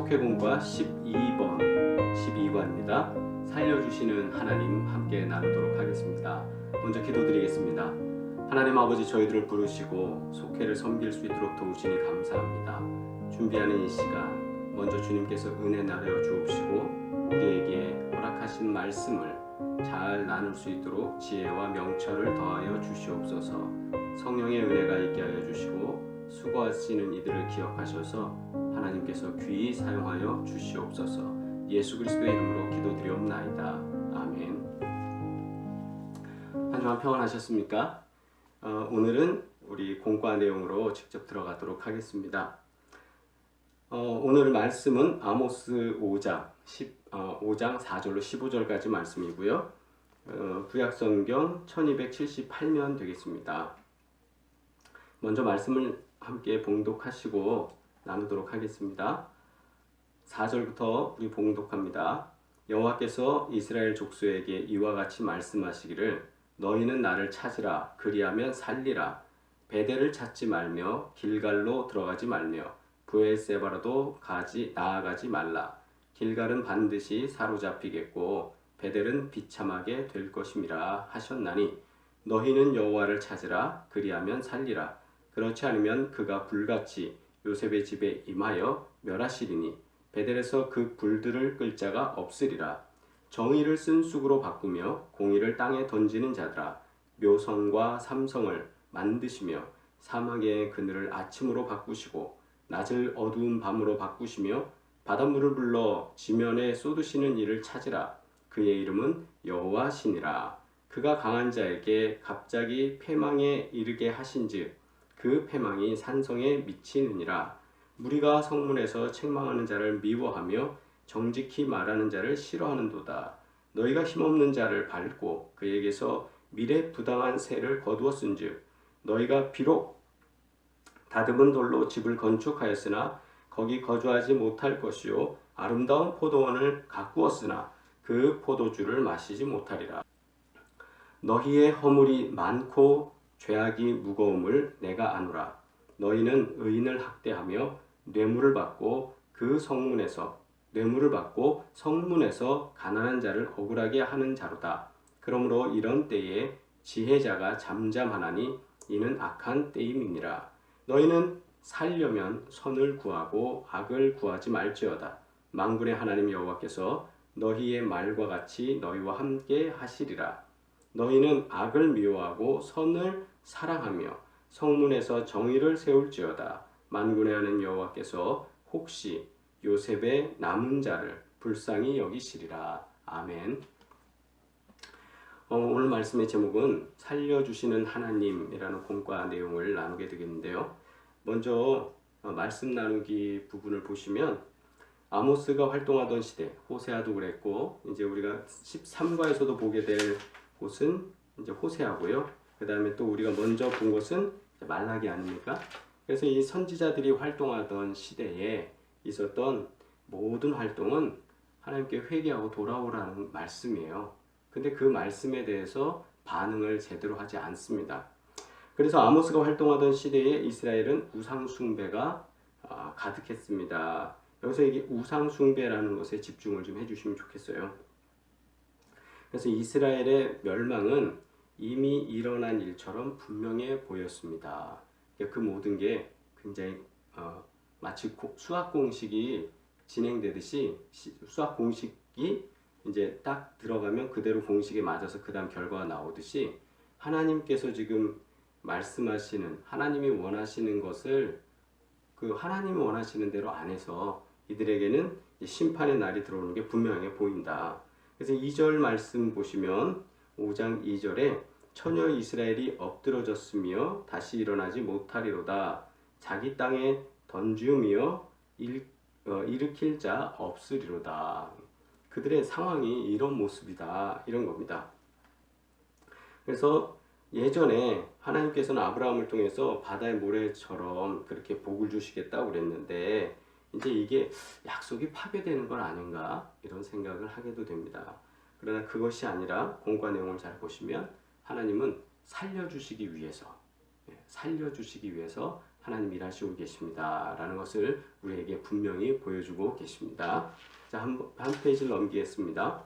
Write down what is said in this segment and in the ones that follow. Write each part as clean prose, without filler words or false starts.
속회공과 12과입니다. 살려주시는 하나님 함께 나누도록 하겠습니다. 먼저 기도드리겠습니다. 하나님 아버지, 저희들을 부르시고 속회를 섬길 수 있도록 도우시니 감사합니다. 준비하는 이 시간 먼저 주님께서 은혜 나려 주옵시고 우리에게 허락하신 말씀을 잘 나눌 수 있도록 지혜와 명철을 더하여 주시옵소서. 성령의 은혜가 있게 하여 주시고 수고하시는 이들을 기억하셔서 하나님께서 귀히 사용하여 주시옵소서. 예수 그리스도의 이름으로 기도드리옵나이다. 아멘. 한 주간 평안하셨습니까? 오늘은 우리 공과 내용으로 직접 들어가도록 하겠습니다. 오늘 말씀은 아모스 5장 4절로 15절까지 말씀이고요. 구약성경 1278면 되겠습니다. 먼저 말씀을 함께 봉독하시고 나누도록 하겠습니다. 4절부터 우리 봉독합니다. 여호와께서 이스라엘 족속에게 이와 같이 말씀하시기를 너희는 나를 찾으라 그리하면 살리라. 베델을 찾지 말며 길갈로 들어가지 말며 브엘세바로도 나아가지 말라. 길갈은 반드시 사로잡히겠고 베델은 비참하게 될 것임이라 하셨나니 너희는 여호와를 찾으라 그리하면 살리라. 그렇지 않으면 그가 불같이 요셉의 집에 임하여 멸하시리니 베델에서 그 불들을 끌 자가 없으리라. 정의를 쓴 쑥으로 바꾸며 공의를 땅에 던지는 자들아, 묘성과 삼성을 만드시며 사막의 그늘을 아침으로 바꾸시고 낮을 어두운 밤으로 바꾸시며 바닷물을 불러 지면에 쏟으시는 이를 찾으라. 그의 이름은 여호와시니라. 그가 강한 자에게 갑자기 패망에 이르게 하신즉 그 패망이 산성에 미치느니라. 무리가 성문에서 책망하는 자를 미워하며 정직히 말하는 자를 싫어하는도다. 너희가 힘없는 자를 밟고 그에게서 미래 부당한 세를 거두었은즉 너희가 비록 다듬은 돌로 집을 건축하였으나 거기 거주하지 못할 것이요 아름다운 포도원을 가꾸었으나 그 포도주를 마시지 못하리라. 너희의 허물이 많고 죄악이 무거움을 내가 아노라. 너희는 의인을 학대하며 뇌물을 받고 성문에서 가난한 자를 억울하게 하는 자로다. 그러므로 이런 때에 지혜자가 잠잠하나니 이는 악한 때임이니라. 너희는 살려면 선을 구하고 악을 구하지 말지어다. 만군의 하나님 여호와께서 너희의 말과 같이 너희와 함께 하시리라. 너희는 악을 미워하고 선을 사랑하며 성문에서 정의를 세울지어다. 만군의 하나님 여호와께서 혹시 요셉의 남은 자를 불쌍히 여기시리라. 아멘. 오늘 말씀의 제목은 살려주시는 하나님이라는 본과 내용을 나누게 되겠는데요. 먼저 말씀 나누기 부분을 보시면 아모스가 활동하던 시대, 호세아도 그랬고 이제 우리가 13과에서도 보게 될 곳은 이제 호세아고요. 그 다음에 또 우리가 먼저 본 것은 말라기 아닙니까? 그래서 이 선지자들이 활동하던 시대에 있었던 모든 활동은 하나님께 회개하고 돌아오라는 말씀이에요. 근데 그 말씀에 대해서 반응을 제대로 하지 않습니다. 그래서 아모스가 활동하던 시대에 이스라엘은 우상숭배가 가득했습니다. 여기서 이게 우상숭배라는 것에 집중을 좀 해주시면 좋겠어요. 그래서 이스라엘의 멸망은 이미 일어난 일처럼 분명해 보였습니다. 그 모든 게 굉장히 마치 수학 공식이 진행되듯이 수학 공식이 이제 딱 들어가면 그대로 공식에 맞아서 그 다음 결과가 나오듯이 하나님께서 지금 말씀하시는 하나님이 원하시는 것을 그 하나님이 원하시는 대로 안 해서 이들에게는 심판의 날이 들어오는 게 분명해 보인다. 그래서 2절 말씀 보시면 5장 2절에 처녀 이스라엘이 엎드러졌으며 다시 일어나지 못하리로다. 자기 땅에 던지우며 일으킬 자 없으리로다. 그들의 상황이 이런 모습이다. 이런 겁니다. 그래서 예전에 하나님께서는 아브라함을 통해서 바다의 모래처럼 그렇게 복을 주시겠다고 그랬는데 이제 이게 약속이 파괴되는 건 아닌가 이런 생각을 하게도 됩니다. 그러나 그것이 아니라 공과 내용을 잘 보시면 하나님은 살려주시기 위해서 하나님 일하시고 계십니다 라는 것을 우리에게 분명히 보여주고 계십니다. 자, 한 페이지를 넘기겠습니다.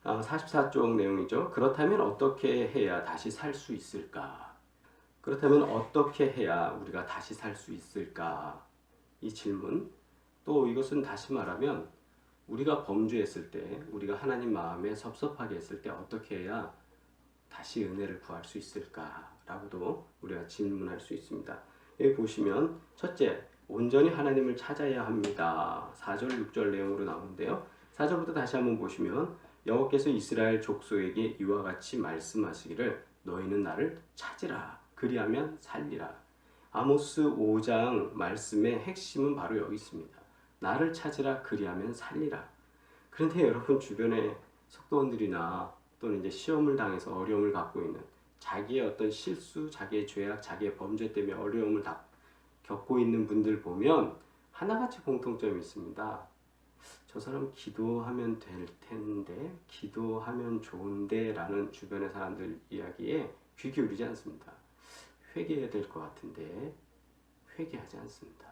44쪽 내용이죠. 그렇다면 어떻게 해야 다시 살 수 있을까? 그렇다면 어떻게 해야 우리가 다시 살 수 있을까? 이 질문. 또 이것은 다시 말하면 우리가 범죄했을 때, 우리가 하나님 마음에 섭섭하게 했을 때 어떻게 해야 다시 은혜를 구할 수 있을까? 라고도 우리가 질문할 수 있습니다. 여기 보시면 첫째, 온전히 하나님을 찾아야 합니다. 4절, 6절 내용으로 나오는데요. 4절부터 다시 한번 보시면 여호와께서 이스라엘 족속에게 이와 같이 말씀하시기를 너희는 나를 찾으라. 그리하면 살리라. 아모스 5장 말씀의 핵심은 바로 여기 있습니다. 나를 찾으라. 그리하면 살리라. 그런데 여러분 주변에 속도원들이나 또는 이제 시험을 당해서 어려움을 갖고 있는 자기의 어떤 실수, 자기의 죄악, 자기의 범죄 때문에 어려움을 겪고 있는 분들 보면 하나같이 공통점이 있습니다. 저 사람 기도하면 될 텐데, 기도하면 좋은데 라는 주변의 사람들 이야기에 귀 기울이지 않습니다. 회개해야 될 것 같은데 회개하지 않습니다.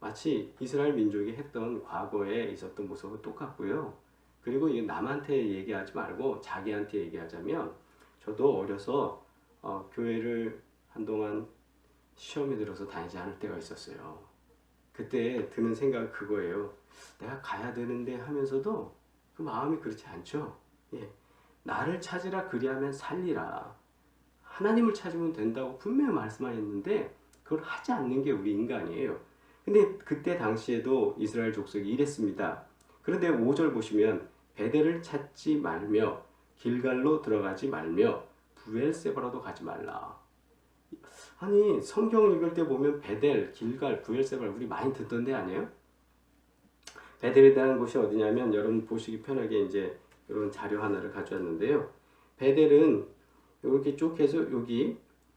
마치 이스라엘 민족이 했던 과거에 있었던 모습과 똑같고요. 그리고 이게 남한테 얘기하지 말고 자기한테 얘기하자면 저도 어려서 교회를 한동안 시험에 들어서 다니지 않을 때가 있었어요. 그때 드는 생각은 그거예요. 내가 가야 되는데 하면서도 그 마음이 그렇지 않죠. 예. 나를 찾으라. 그리하면 살리라. 하나님을 찾으면 된다고 분명히 말씀하셨는데 그걸 하지 않는 게 우리 인간이에요. 근데 그때 당시에도 이스라엘 족속이 이랬습니다. 그런데 5절 보시면 베델을 찾지 말며 길갈로 들어가지 말며 브엘세바라도 가지 말라. 아니 성경 읽을 때 보면 베델, 길갈, 브엘세바 우리 많이 듣던 데 아니에요? 베델이라는 곳이 어디냐면 여러분 보시기 편하게 이제 이런 자료 하나를 가져왔는데요. 베델은 이렇게 쭉 해서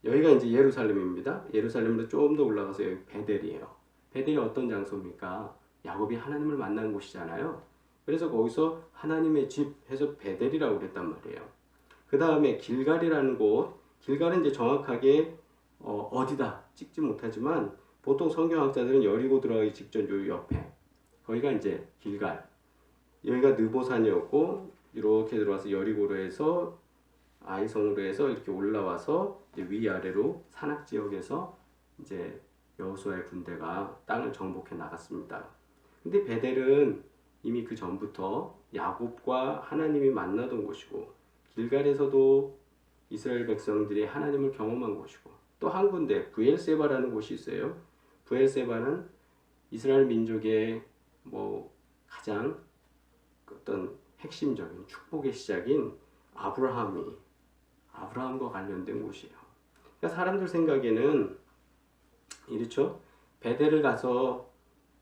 여기가 이제 예루살렘입니다. 예루살렘으로 좀 더 올라가서 여기 베델이에요. 베델이 어떤 장소입니까? 야곱이 하나님을 만난 곳이잖아요. 그래서 거기서 하나님의 집 해서 베델이라고 그랬단 말이에요. 그 다음에 길갈이라는 곳, 길갈은 이제 정확하게 어디다 찍지 못하지만 보통 성경학자들은 여리고 들어가기 직전 요 옆에 거기가 이제 길갈. 여기가 느보산이었고 이렇게 들어와서 여리고로 해서 아이성으로 해서 이렇게 올라와서 이제 위아래로 산악 지역에서 이제 여호수아의 군대가 땅을 정복해 나갔습니다. 근데 베델은 이미 그 전부터 야곱과 하나님이 만나던 곳이고 길갈에서도 이스라엘 백성들이 하나님을 경험한 곳이고 또 한 군데 브엘세바라는 곳이 있어요. 브엘세바는 이스라엘 민족의 가장 어떤 핵심적인 축복의 시작인 아브라함과 관련된 곳이에요. 그러니까 사람들 생각에는 이렇죠. 베델을 가서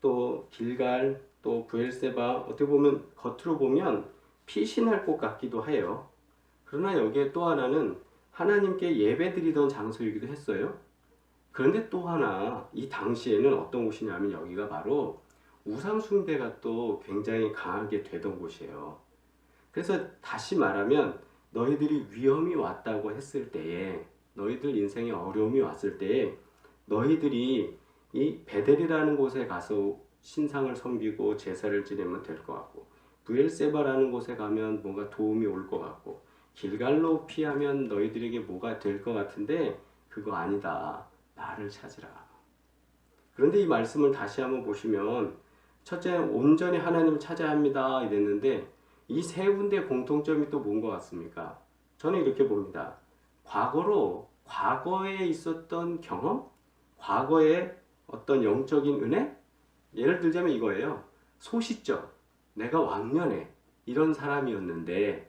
또 길갈 또 브엘세바 어떻게 보면 겉으로 보면 피신할 곳 같기도 해요. 그러나 여기에 또 하나는 하나님께 예배드리던 장소이기도 했어요. 그런데 또 하나 이 당시에는 어떤 곳이냐면 여기가 바로 우상 숭배가 또 굉장히 강하게 되던 곳이에요. 그래서 다시 말하면 너희들이 위험이 왔다고 했을 때에 너희들 인생에 어려움이 왔을 때에 너희들이 이 베델이라는 곳에 가서 신상을 섬기고 제사를 지내면 될 것 같고 브엘세바라는 곳에 가면 뭔가 도움이 올 것 같고 길갈로 피하면 너희들에게 뭐가 될 것 같은데 그거 아니다. 나를 찾으라. 그런데 이 말씀을 다시 한번 보시면 첫째 온전히 하나님을 찾아야 합니다 이랬는데 이 세 군데 공통점이 또 뭔 것 같습니까? 저는 이렇게 봅니다. 과거에 있었던 경험, 과거의 어떤 영적인 은혜, 예를 들자면 이거예요. 소시적, 내가 왕년에 이런 사람이었는데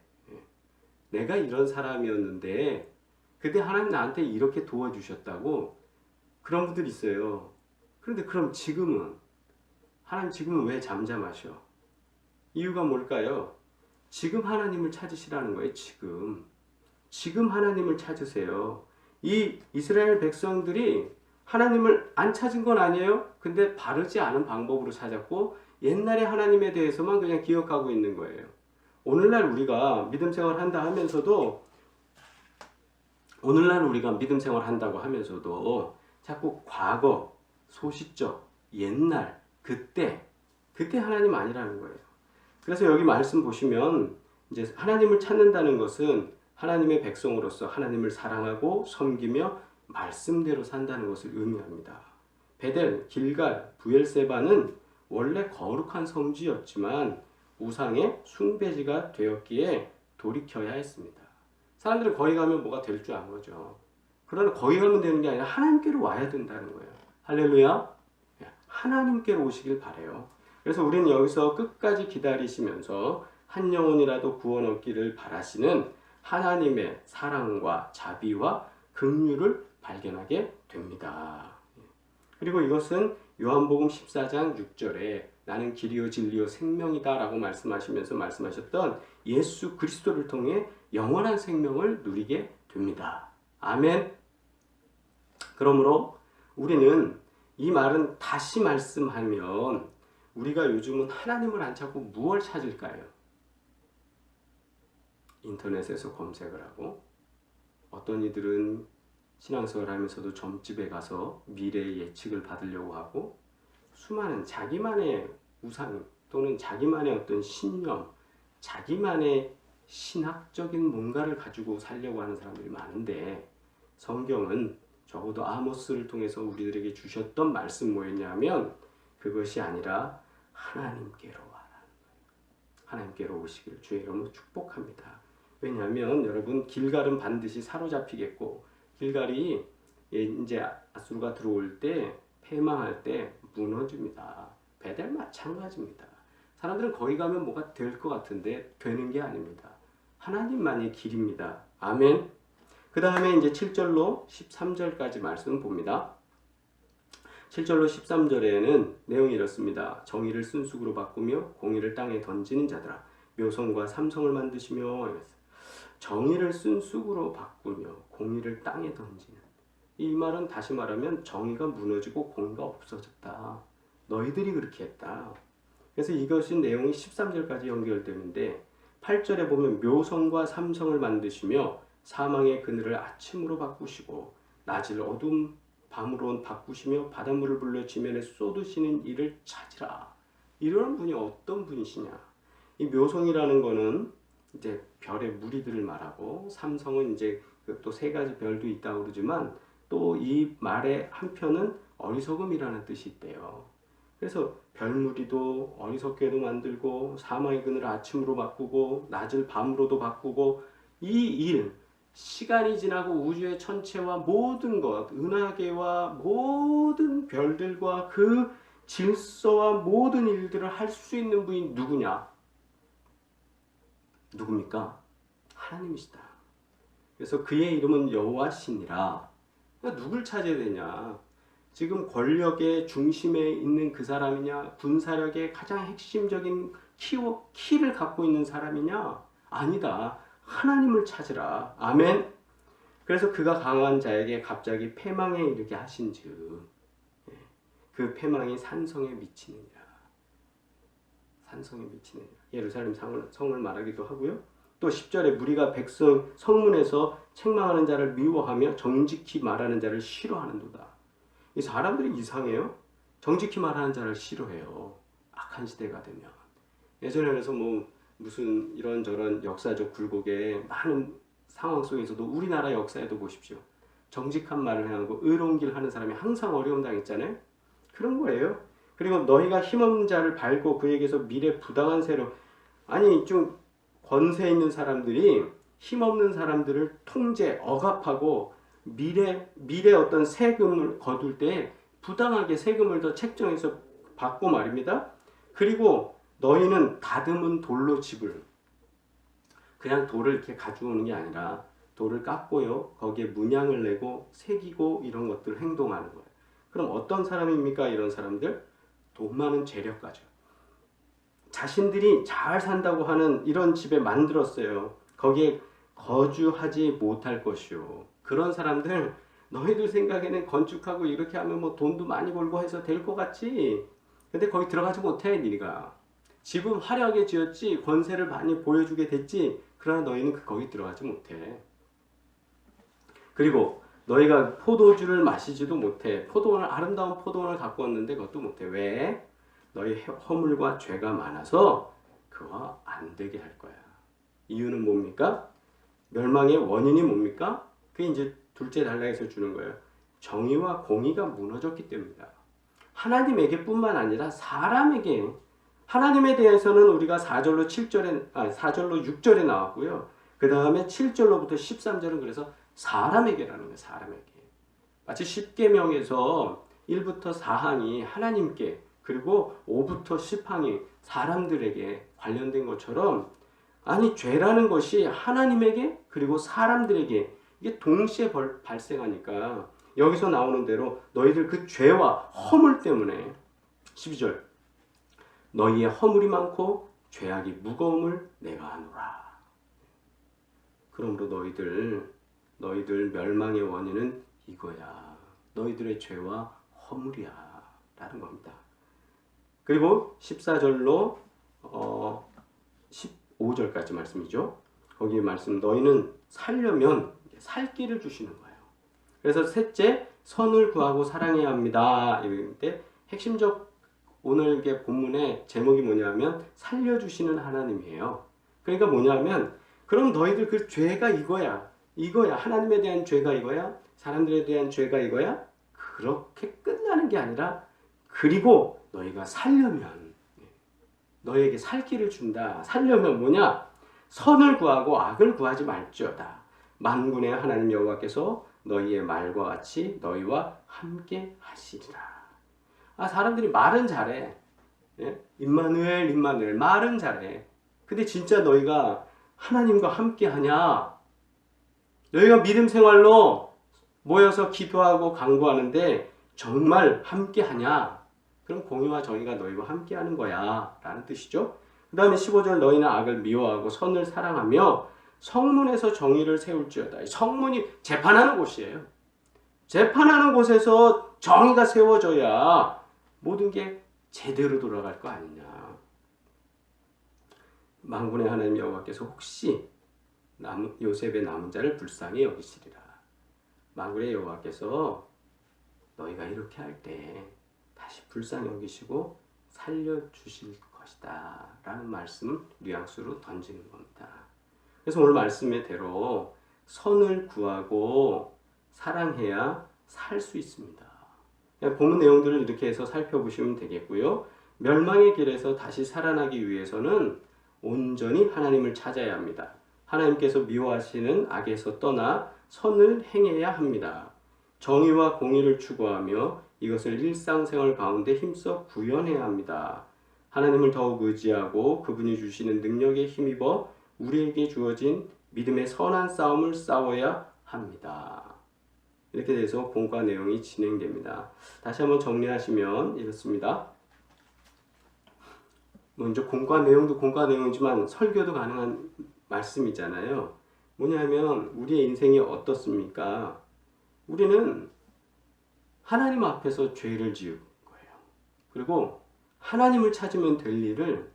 그때 하나님 나한테 이렇게 도와주셨다고 그런 분들 있어요. 그런데 그럼 하나님 지금은 왜 잠잠하셔? 이유가 뭘까요? 지금 하나님을 찾으시라는 거예요. 지금 하나님을 찾으세요. 이 이스라엘 백성들이 하나님을 안 찾은 건 아니에요. 근데 바르지 않은 방법으로 찾았고 옛날에 하나님에 대해서만 그냥 기억하고 있는 거예요. 오늘날 우리가 믿음 생활 한다고 하면서도 자꾸 과거, 소시적, 옛날, 그때 하나님 아니라는 거예요. 그래서 여기 말씀 보시면 이제 하나님을 찾는다는 것은 하나님의 백성으로서 하나님을 사랑하고 섬기며 말씀대로 산다는 것을 의미합니다. 베델, 길갈, 부엘세바는 원래 거룩한 성지였지만 우상의 숭배지가 되었기에 돌이켜야 했습니다. 사람들은 거기 가면 뭐가 될 줄 안 거죠. 그러나 거기 가면 되는 게 아니라 하나님께로 와야 된다는 거예요. 할렐루야. 하나님께로 오시길 바래요. 그래서 우리는 여기서 끝까지 기다리시면서 한 영혼이라도 구원 얻기를 바라시는 하나님의 사랑과 자비와 긍휼을 발견하게 됩니다. 그리고 이것은 요한복음 14장 6절에 나는 길이요 진리요 생명이다 라고 말씀하시면서 말씀하셨던 예수 그리스도를 통해 영원한 생명을 누리게 됩니다. 아멘. 그러므로 우리는 이 말은 다시 말씀하면 우리가 요즘은 하나님을 안 찾고 무엇을 찾을까요? 인터넷에서 검색을 하고 어떤 이들은 신앙생활 하면서도 점집에 가서 미래의 예측을 받으려고 하고 수많은 자기만의 우상 또는 자기만의 어떤 신념, 자기만의 신학적인 뭔가를 가지고 살려고 하는 사람들이 많은데 성경은 적어도 아모스를 통해서 우리들에게 주셨던 말씀 뭐였냐면 그것이 아니라 하나님께로 와라. 하나님께로 오시길 주의 이름으로 축복합니다. 왜냐하면 여러분 길갈은 반드시 사로잡히겠고 길갈이 이제 아수르가 들어올 때 패망할 때 무너집니다. 베델 마찬가지입니다. 사람들은 거기 가면 뭐가 될 것 같은데 되는 게 아닙니다. 하나님만이 길입니다. 아멘. 그 다음에 이제 7절로 13절까지 말씀 봅니다. 7절로 13절에는 내용이 이렇습니다. 정의를 순수으로 바꾸며 공의를 땅에 던지는 자들아 묘성과 삼성을 만드시며 정의를 순수으로 바꾸며 공의를 땅에 던지는 이 말은 다시 말하면 정의가 무너지고 공의가 없어졌다. 너희들이 그렇게 했다. 그래서 이것이 내용이 13절까지 연결되는데 8절에 보면 묘성과 삼성을 만드시며 사망의 그늘을 아침으로 바꾸시고 낮을 어둠 밤으로 바꾸시며 바닷물을 불러 지면에 쏟으시는 이를 찾으라. 이런 분이 어떤 분이시냐? 이 묘성이라는 거는 이제 별의 무리들을 말하고 삼성은 이제 또 세 가지 별도 있다고 그러지만 또 이 말의 한편은 어리석음이라는 뜻이 있대요. 그래서 별무리도 어리석게도 만들고 사망의 그늘을 아침으로 바꾸고 낮을 밤으로도 바꾸고 이 일 시간이 지나고 우주의 천체와 모든 것 은하계와 모든 별들과 그 질서와 모든 일들을 할 수 있는 분이 누구냐? 누굽니까? 하나님이시다. 그래서 그의 이름은 여호와시니라. 그러니까 누굴 찾아야 되냐? 지금 권력의 중심에 있는 그 사람이냐? 군사력의 가장 핵심적인 키를 갖고 있는 사람이냐? 아니다. 하나님을 찾으라. 아멘. 그래서 그가 강한 자에게 갑자기 패망에 이르게 하신즉 그 패망이 산성에 미치느니라. 산성에 미치느니라. 예루살렘 성을 말하기도 하고요. 또 10절에 무리가 백성 성문에서 책망하는 자를 미워하며 정직히 말하는 자를 싫어하는도다. 이 사람들이 이상해요. 정직히 말하는 자를 싫어해요. 악한 시대가 되면. 예전에 그래서 무슨 이런저런 역사적 굴곡의 많은 상황 속에서도 우리나라 역사에도 보십시오. 정직한 말을 하고 의로운 길 하는 사람이 항상 어려움 당했잖아요. 그런 거예요. 그리고 너희가 힘없는 자를 밟고 그에게서 미래 부당한 세로 아니 좀 권세 있는 사람들이 힘없는 사람들을 통제, 억압하고 미래 어떤 세금을 거둘 때 부당하게 세금을 더 책정해서 받고 말입니다. 그리고 너희는 다듬은 돌로 집을 그냥 돌을 이렇게 가져오는 게 아니라 돌을 깎고요. 거기에 문양을 내고 새기고 이런 것들 행동하는 거예요. 그럼 어떤 사람입니까? 이런 사람들? 돈 많은 재력가죠. 자신들이 잘 산다고 하는 이런 집에 만들었어요. 거기에 거주하지 못할 것이요. 그런 사람들 너희들 생각에는 건축하고 이렇게 하면 돈도 많이 벌고 해서 될 것 같지. 근데 거기 들어가지 못해 네가. 집은 화려하게 지었지 권세를 많이 보여주게 됐지. 그러나 너희는 거기 들어가지 못해. 그리고 너희가 포도주를 마시지도 못해. 포도원을 아름다운 포도원을 갖고 왔는데 그것도 못해. 왜? 너희 허물과 죄가 많아서 그와 안 되게 할 거야. 이유는 뭡니까? 멸망의 원인이 뭡니까? 그게 이제 둘째 단락에서 주는 거예요. 정의와 공의가 무너졌기 때문이다. 하나님에게 뿐만 아니라 사람에게, 하나님에 대해서는 우리가 4절로 6절에 나왔고요. 그 다음에 7절로부터 13절은 그래서 사람에게라는 거예요. 사람에게. 마치 십계명에서 1부터 4항이 하나님께, 그리고 5부터 10항이 사람들에게 관련된 것처럼, 아니 죄라는 것이 하나님에게 그리고 사람들에게 이게 동시에 발생하니까 여기서 나오는 대로 너희들 그 죄와 허물 때문에 12절 너희의 허물이 많고 죄악이 무거움을 내가 아노라. 그러므로 너희들 멸망의 원인은 이거야. 너희들의 죄와 허물이야 라는 겁니다. 그리고 14절로 15절까지 말씀이죠. 거기에 말씀, 너희는 살려면 살 길을 주시는 거예요. 그래서 셋째, 선을 구하고 사랑해야 합니다. 이런데 핵심적 오늘 이게 본문의 제목이 뭐냐면 살려주시는 하나님이에요. 그러니까 뭐냐면 그럼 너희들 그 죄가 이거야. 하나님에 대한 죄가 이거야. 사람들에 대한 죄가 이거야. 그렇게 끝나는 게 아니라 그리고 너희가 살려면 너희에게 살 길을 준다. 살려면 뭐냐? 선을 구하고 악을 구하지 말지어다. 만군의 하나님 여호와께서 너희의 말과 같이 너희와 함께 하시리라. 사람들이 말은 잘해. 임마누엘 말은 잘해. 근데 진짜 너희가 하나님과 함께 하냐? 너희가 믿음 생활로 모여서 기도하고 간구하는데 정말 함께 하냐? 그럼 공의와 정의가 너희와 함께 하는 거야 라는 뜻이죠. 그 다음에 15절 너희는 악을 미워하고 선을 사랑하며 성문에서 정의를 세울지어다. 성문이 재판하는 곳이에요. 재판하는 곳에서 정의가 세워져야 모든 게 제대로 돌아갈 거 아니냐. 만군의 하나님 여호와께서 혹시 요셉의 남은 자를 불쌍히 여기시리라. 만군의 여호와께서 너희가 이렇게 할 때 다시 불쌍히 여기시고 살려주실 것이다 라는 말씀 뉘앙스로 던지는 겁니다. 그래서 오늘 말씀의 대로 선을 구하고 사랑해야 살 수 있습니다. 본문 내용들을 이렇게 해서 살펴보시면 되겠고요. 멸망의 길에서 다시 살아나기 위해서는 온전히 하나님을 찾아야 합니다. 하나님께서 미워하시는 악에서 떠나 선을 행해야 합니다. 정의와 공의를 추구하며 이것을 일상생활 가운데 힘써 구현해야 합니다. 하나님을 더욱 의지하고 그분이 주시는 능력에 힘입어 우리에게 주어진 믿음의 선한 싸움을 싸워야 합니다. 이렇게 돼서 공과 내용이 진행됩니다. 다시 한번 정리하시면 이렇습니다. 먼저 공과 내용도 공과 내용이지만 설교도 가능한 말씀이잖아요. 뭐냐면 우리의 인생이 어떻습니까? 우리는 하나님 앞에서 죄를 지은 거예요. 그리고 하나님을 찾으면 될 일을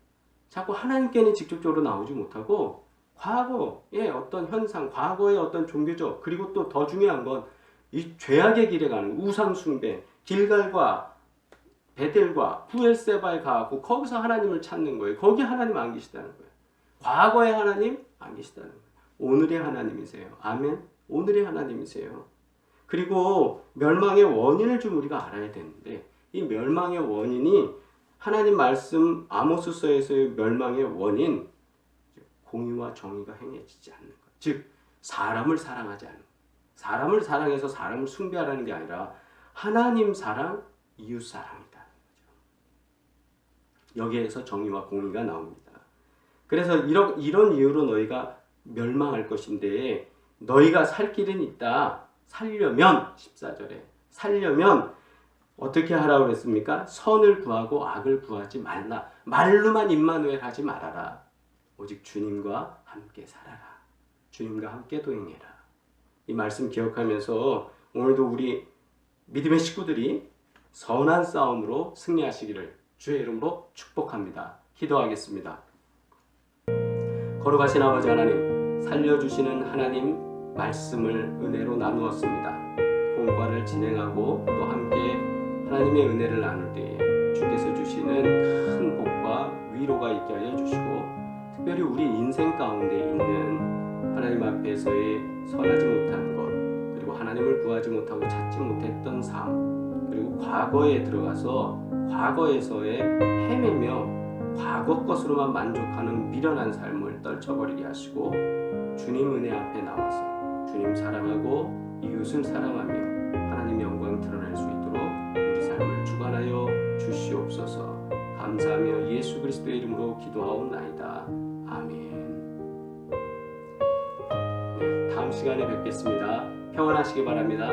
자꾸 하나님께는 직접적으로 나오지 못하고 과거의 어떤 현상, 과거의 어떤 종교적, 그리고 또 더 중요한 건 이 죄악의 길에 가는 우상 숭배, 길갈과 베델과 부엘세바에 가고 거기서 하나님을 찾는 거예요. 거기 하나님 안 계시다는 거예요. 과거의 하나님 안 계시다는 거예요. 오늘의 하나님이세요. 아멘. 오늘의 하나님이세요. 그리고 멸망의 원인을 좀 우리가 알아야 되는데 이 멸망의 원인이 하나님 말씀 아모스서에서의 멸망의 원인 공의와 정의가 행해지지 않는 것. 즉 사람을 사랑하지 않는 것. 사람을 사랑해서 사람을 숭배하라는 게 아니라 하나님 사랑, 이웃 사랑이다. 여기에서 정의와 공의가 나옵니다. 그래서 이런 이유로 너희가 멸망할 것인데 너희가 살 길은 있다. 살려면 14절에 살려면 어떻게 하라고 그랬습니까? 선을 구하고 악을 구하지 말라. 말로만 임마누엘 하지 말아라. 오직 주님과 함께 살아라. 주님과 함께 동행해라. 이 말씀 기억하면서 오늘도 우리 믿음의 식구들이 선한 싸움으로 승리하시기를 주의 이름으로 축복합니다. 기도하겠습니다. 거룩하신 아버지 하나님, 살려주시는 하나님 말씀을 은혜로 나누었습니다. 공과를 진행하고 또 함께 하나님의 은혜를 나눌 때에 주께서 주시는 큰 복과 위로가 있게 하여 주시고, 특별히 우리 인생 가운데 있는 하나님 앞에서의 선하지 못한 것, 그리고 하나님을 구하지 못하고 찾지 못했던 삶, 그리고 과거에 들어가서 과거에서의 헤매며 과거 것으로만 만족하는 미련한 삶을 떨쳐버리게 하시고, 주님 은혜 앞에 나와서 주님 사랑하고 이웃을 사랑하며 하나님의 영광 드러낼 수 있도록 우리 삶을 주관하여 주시옵소서. 감사하며 예수 그리스도의 이름으로 기도하옵나이다. 아멘. 네, 다음 시간에 뵙겠습니다. 평안하시기 바랍니다.